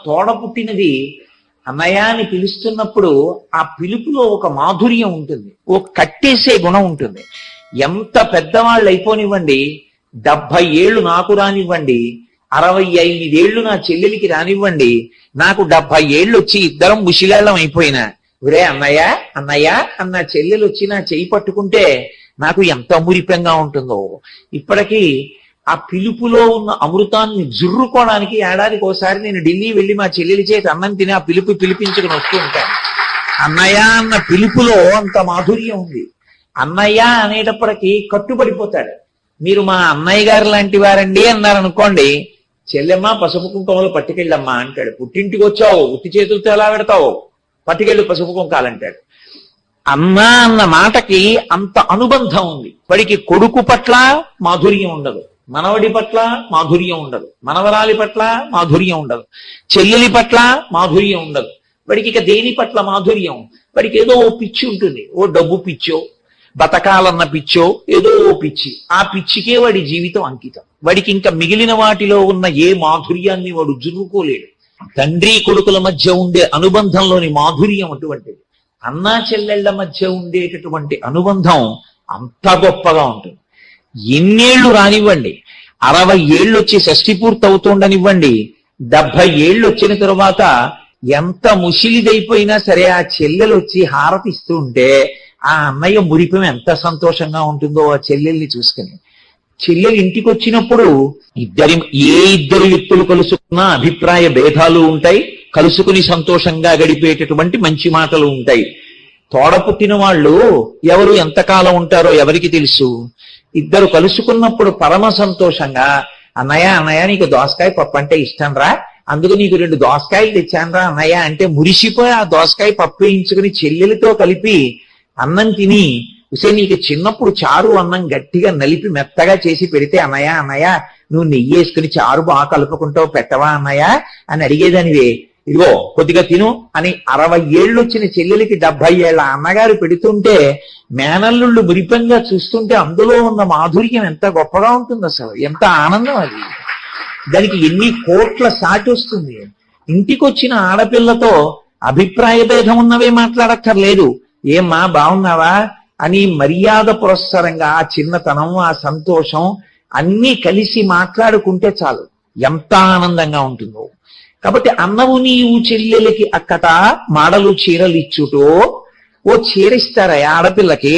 తోడ పుట్టినది అన్నయ్య అని పిలుస్తున్నప్పుడు ఆ పిలుపులో ఒక మాధుర్యం ఉంటుంది, ఒక కట్టేసే గుణం ఉంటుంది. ఎంత పెద్దవాళ్ళు అయిపోనివ్వండి, 70 ఏళ్ళు నాకు రానివ్వండి, 65 ఏళ్ళు నా చెల్లెలికి రానివ్వండి, నాకు 70 ఏళ్ళు వచ్చి ఇద్దరం ముషిలేళ్లం అయిపోయినా ఒరే అన్నయ్య అన్నయ్య అన్న చెల్లెలు వచ్చి నా చెయ్యి పట్టుకుంటే నాకు ఎంత మురిపెంగా ఉంటుందో. ఇప్పటికీ ఆ పిలుపులో ఉన్న అమృతాన్ని జుర్రుకోవడానికి ఏడాదికి ఒకసారి నేను ఢిల్లీ వెళ్ళి మా చెల్లెలి చేతి అన్నం తిని ఆ పిలుపుని వస్తూ ఉంటాను. అన్నయ్య అన్న పిలుపులో అంత మాధుర్యం ఉంది. అన్నయ్య అనేటప్పటికీ కట్టుబడిపోతాడు. మీరు మా అన్నయ్య గారు లాంటి వారండి అన్నారనుకోండి, చెల్లెమ్మ పసుపు కుంకుమలు పట్టుకెళ్ళమ్మా అంటాడు. పుట్టింటికి వచ్చావు ఉత్తి చేతులతో ఎలా పెడతావు, పట్టుకెళ్ళు పసుపు కుంకాలంటాడు. అన్న అన్న మాటకి అంత అనుబంధం ఉంది. వాడికి కొడుకు పట్ల మాధుర్యం ఉండదు, మనవడి పట్ల మాధుర్యం ఉండదు, మనవరాలి పట్ల మాధుర్యం ఉండదు, చెల్లెలి పట్ల మాధుర్యం ఉండదు. వాడికి ఇక దేని పట్ల మాధుర్యం? వాడికి ఏదో ఓ పిచ్చి ఉంటుంది, ఓ డబ్బు పిచ్చో, బతకాలన్న పిచ్చో, ఏదో ఓ పిచ్చి. ఆ పిచ్చికే వాడి జీవితం అంకితం. వాడికి ఇంకా మిగిలిన వాటిలో ఉన్న ఏ మాధుర్యాన్ని వాడు జురుకోలేడు. తండ్రి కొడుకుల మధ్య ఉండే అనుబంధంలోని మాధుర్యం అటువంటిది. అన్నా చెల్లెళ్ల మధ్య ఉండేటటువంటి అనుబంధం అంత గొప్పగా ఉంటుంది. ఎన్నేళ్లు రానివ్వండి, 60 ఏళ్ళు వచ్చి షష్ఠి పూర్తి అవుతుండనివ్వండి, 70 ఏళ్ళు వచ్చిన తరువాత ఎంత ముసిలిదైపోయినా సరే ఆ చెల్లెలు వచ్చి హారతిస్తూ ఉంటే ఆ అన్నయ్య మురిపం ఎంత సంతోషంగా ఉంటుందో ఆ చెల్లెల్ని చూసుకుని. చెల్లెలు ఇంటికి వచ్చినప్పుడు ఏ ఇద్దరు వ్యక్తులు కలుసుకున్నా అభిప్రాయ భేదాలు ఉంటాయి, కలుసుకుని సంతోషంగా గడిపేటటువంటి మంచి మాటలు ఉంటాయి. తోడ పుట్టిన వాళ్ళు ఎవరు ఎంతకాలం ఉంటారో ఎవరికి తెలుసు. ఇద్దరు కలుసుకున్నప్పుడు పరమ సంతోషంగా అన్నయ్య అన్నయ్య నీకు దోసకాయ పప్పు అంటే ఇష్టం రా, అందుకు నీకు 2 దోసకాయలు తెచ్చానరా అన్నయ్య అంటే మురిసిపోయి ఆ దోసకాయ పప్పు వేయించుకుని చెల్లెలితో కలిపి అన్నం తిని, ఉసే నీకు చిన్నప్పుడు చారు అన్నం గట్టిగా నలిపి మెత్తగా చేసి పెడితే అన్నయ్య అన్నయ్య నువ్వు నెయ్యి వేసుకుని చారు బాగా కలుపుకుంటావు పెట్టవా అన్నయ్య అని అడిగేదానివే, ఇదిగో కొద్దిగా తిను అని 60 ఏళ్ళు వచ్చిన చెల్లెలికి 70 ఏళ్ల అన్నగారు పెడుతుంటే మేనల్లుళ్ళు మురిపంగా చూస్తుంటే అందులో ఉన్న మాధుర్యం ఎంత గొప్పగా ఉంటుంది, అసలు ఎంత ఆనందం అది. దానికి ఎన్ని కోట్ల సాటి వస్తుంది. ఇంటికి వచ్చిన ఆడపిల్లతో అభిప్రాయ భేదం ఉన్నవే మాట్లాడక్కర్లేదు. ఏమ్మా బాగున్నావా అని మర్యాద పురస్సరంగా ఆ చిన్నతనం ఆ సంతోషం అన్నీ కలిసి మాట్లాడుకుంటే చాలు, ఎంత ఆనందంగా ఉంటుందో. కాబట్టి అన్నవు నీవు చెల్లెలకి అక్కట మాడలు చీరలు ఇచ్చుటో, ఓ చీరిస్తారా ఆడపిల్లకి?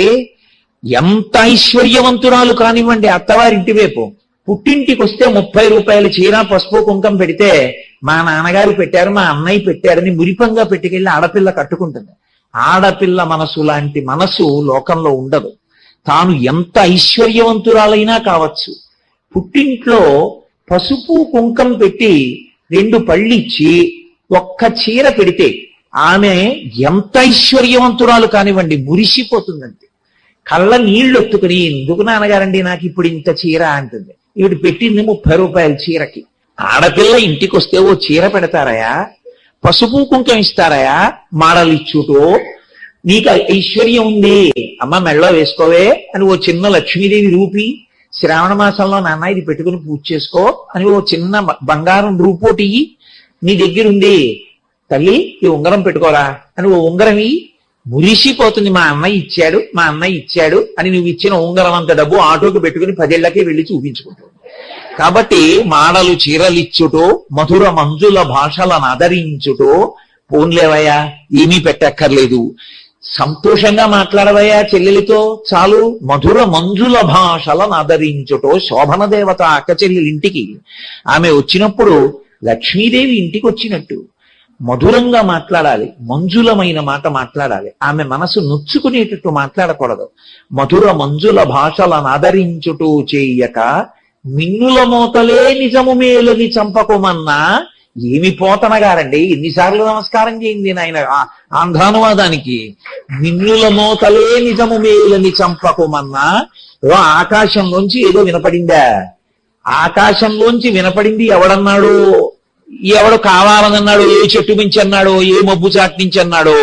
ఎంత ఐశ్వర్యవంతురాలు కానివ్వండి అత్తవారింటి వైపు, పుట్టింటికి వస్తే 30 రూపాయల చీర పసుపు కుంకం పెడితే మా నాన్నగారు పెట్టారు మా అన్నయ్య పెట్టారని మురిపంగా పెట్టుకెళ్ళి ఆడపిల్ల కట్టుకుంటుంది. ఆడపిల్ల మనసు లాంటి మనసు లోకంలో ఉండదు. తాను ఎంత ఐశ్వర్యవంతురాలైనా కావచ్చు, పుట్టింట్లో పసుపు కుంకం పెట్టి 2 పళ్ళిచ్చి ఒక్క చీర పెడితే ఆమె ఎంత ఐశ్వర్యవంతురాలు కానివ్వండి మురిసిపోతుందంతే. కళ్ళ నీళ్లు ఎత్తుకుని ఎందుకు నాన్నగారండి నాకు ఇప్పుడు ఇంత చీర అంటుంది. ఈవిడ పెట్టింది 30 రూపాయల చీరకి. ఆడపిల్ల ఇంటికి వస్తే ఓ చీర పెడతారయా, పసుపు కుంకం ఇస్తారయా, మాడలు ఇచ్చుటో, నీకు ఐశ్వర్యం ఉంది అమ్మ మెళ్ళో వేసుకోవే అని ఓ చిన్న లక్ష్మీదేవి రూపి, శ్రావణ మాసంలో నాన్న ఇది పెట్టుకుని పూజ చేసుకో అని ఓ చిన్న బంగారం రూపోటి నీ దగ్గరుంది తల్లి ఈ ఉంగరం పెట్టుకోరా అని ఓ ఉంగరం మురిసిపోతుంది. మా అన్నయ్య ఇచ్చాడు మా అన్నయ్య ఇచ్చాడు అని నువ్వు ఇచ్చిన ఉంగరం అంత డబ్బు ఆటోకి పెట్టుకుని 10 ఏళ్లకే వెళ్ళి చూపించుకుంటావు. కాబట్టి మాడలు చీరలిచ్చుటో మధుర మంజుల భాషలను ఆదరించుటో, పోన్లేవయ్యా ఏమీ పెట్టక్కర్లేదు, సంతోషంగా మాట్లాడవయ్యా చెల్లెలితో చాలు, మధుర మంజుల భాషలను ఆదరించుటో. శోభన దేవత అక్క చెల్లెలింటికి ఆమె వచ్చినప్పుడు లక్ష్మీదేవి ఇంటికి వచ్చినట్టు మధురంగా మాట్లాడాలి, మంజులమైన మాట మాట్లాడాలి. ఆమె మనసు నొచ్చుకునేటట్టు మాట్లాడకూడదు. మధుర మంజుల భాషలను ఆదరించుటూ చేయక మిన్నుల మోతలే నిజము మేలుని చంపకుమన్నా. ఏమి పోతనగారండి, ఎన్నిసార్లు నమస్కారం చేయింది ఆయన ఆంధ్రానువాదానికి. మిన్నుల మోతలే నిజము మేలుని చంపకుమన్నా. ఆకాశంలోంచి ఏదో వినపడిందా? ఆకాశంలోంచి వినపడింది ఎవడన్నాడు, ఎవడు కావాలనన్నాడో, ఏ చెట్టు మించి అన్నాడో, ఏ మబ్బు చాటు నుంచి అన్నాడో,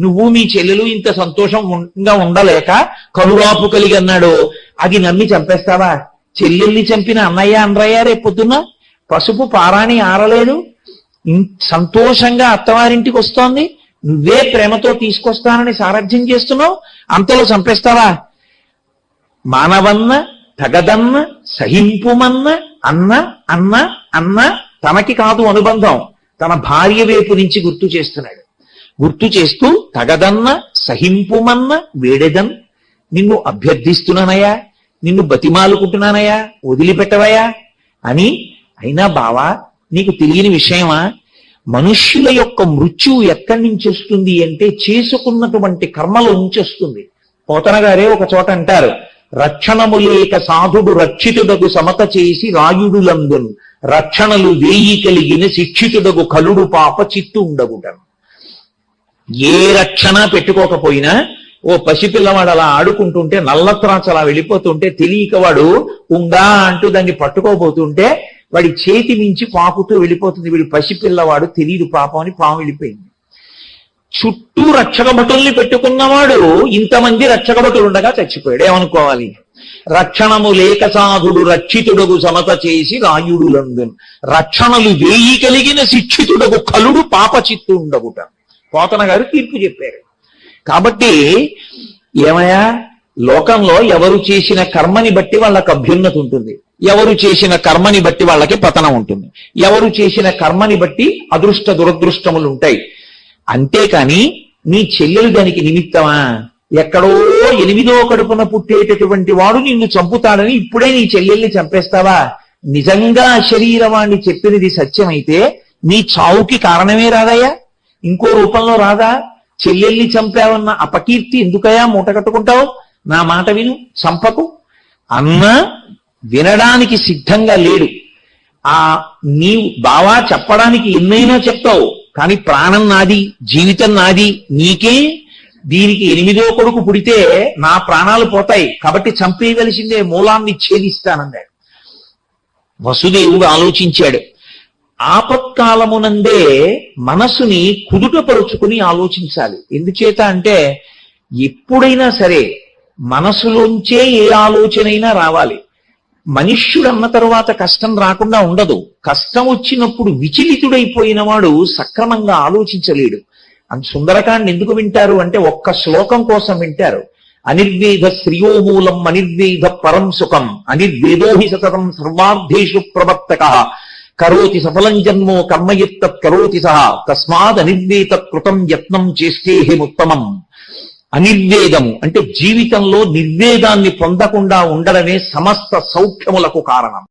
నువ్వు మీ చెల్లెలు ఇంత సంతోషంగా ఉండలేక కనువాపు కలిగి అన్నాడో, అది నమ్మి చంపేస్తావా? చెల్లెల్ని చంపిన అన్నయ్య అనరయ్య రేపు పొద్దున్న? పసుపు పారాణి ఆరలేదు, సంతోషంగా అత్తవారింటికి వస్తోంది, నువ్వే ప్రేమతో తీసుకొస్తానని సారథ్యం చేస్తున్నావు, అంతలో చంపేస్తావా? మానవన్న తగదన్న సహింపుమన్న అన్న అన్న అన్న తనకి కాదు అనుబంధం, తన భార్య వైపు నుంచి గుర్తు చేస్తున్నాడు. గుర్తు చేస్తూ తగదన్న సహింపుమన్న వేడెదన్, నిన్ను అభ్యర్థిస్తున్నానయ్యా, నిన్ను బతిమాలుకుంటున్నానయ్యా, వదిలిపెట్టవయ్యా అని. అయినా బావా నీకు తెలియని విషయమా, మనుష్యుల యొక్క మృత్యువు ఎక్కడి నుంచి వస్తుంది అంటే చేసుకున్నటువంటి కర్మలో నుంచి వస్తుంది. పోతన గారే ఒక చోట అంటారు, రక్షణము లేక సాధుడు రక్షితుడగు సమత చేసి రాయుడులందున్, రక్షణలు వేయి కలిగిన శిక్షితుడగు కలుడు పాప చిత్తు ఉండగుటను. ఏ రక్షణ పెట్టుకోకపోయినా ఓ పసిపిల్లవాడు అలా ఆడుకుంటుంటే, నల్లత్రాచ అలా వెళ్ళిపోతుంటే తెలియక వాడు ఉందా అంటూ దాన్ని పట్టుకోబోతుంటే వాడి చేతి మించి పాకుతూ వెళ్ళిపోతుంది. వీడి పసిపిల్లవాడు తెలియదు పాపం అని పాము వెళ్ళిపోయింది. చుట్టూ రక్షక భటుల్ని పెట్టుకున్నవాడు ఇంతమంది రక్షక భటులు ఉండగా చచ్చిపోయాడు. ఏమనుకోవాలి? రక్షణము లేక సాధుడు రక్షితుడగు సమత చేసి రాయుడులందున్, రక్షణలు వేయి కలిగిన శిక్షితుడగు కలుడు పాప చిత్తు ఉండగుట. పోతన గారు తీర్పు చెప్పారు. కాబట్టి ఏమయ్యా, లోకంలో ఎవరు చేసిన కర్మని బట్టి వాళ్ళకి అభ్యున్నతి ఉంటుంది, ఎవరు చేసిన కర్మని బట్టి వాళ్ళకి పతనం ఉంటుంది, ఎవరు చేసిన కర్మని బట్టి అదృష్ట దురదృష్టములు ఉంటాయి. అంతేకాని నీ చెల్లెలు దానికి నిమిత్తమా? ఎక్కడో 8వ కడుపున పుట్టేటటువంటి వాడు నిన్ను చంపుతాడని ఇప్పుడే నీ చెల్లెల్ని చంపేస్తావా? నిజంగా శరీరవాణ్ణి చెప్పినది సత్యమైతే నీ చావుకి కారణమే రాదయ్యా, ఇంకో రూపంలో రాదా? చెల్లెల్ని చంపావన్న అపకీర్తి ఎందుకయా మూట కట్టుకుంటావు? నా మాట విను, చంపకు అన్న వినడానికి సిద్ధంగా లేడు. నీవు బావా చెప్పడానికి ఎన్నైనా చెప్తావు, కానీ ప్రాణం నాది, జీవితం నాది, నీకే దీనికి 8వ కొడుకు పుడితే నా ప్రాణాలు పోతాయి కాబట్టి చంపేయవలసిందే, మూలాన్ని ఛేదిస్తానన్నాడు. వసుదేవుడు ఆలోచించాడు. ఆపత్కాలమునందే మనసుని కుదుటపరుచుకుని ఆలోచించాలి. ఎందుచేత అంటే ఎప్పుడైనా సరే మనసులోంచే ఏ ఆలోచనైనా రావాలి. మనుష్యుడన్న తరువాత కష్టం రాకుండా ఉండదు. కష్టం వచ్చినప్పుడు విచలితుడైపోయిన వాడు సక్రమంగా ఆలోచించలేడు. సుందరకాండ ఎందుకు వింటారు అంటే ఒక్క శ్లోకం కోసం వింటారు. అనిర్వేద శ్రియోమూలం అనిర్వేద పరం సుఖం అనిర్వేదోహి సతతం సర్వార్థేషు ప్రవర్తక కరోతి సఫలం జన్మో కర్మయత్తత్ కరోతి సహ తస్మాద్ అనిర్వేద కృతం యత్నం చేస్తేహిముత్తమం. అనిర్వేదము అంటే జీవితంలో నిర్వేదాన్ని పొందకుండా ఉండడమే సమస్త సౌఖ్యములకు కారణం.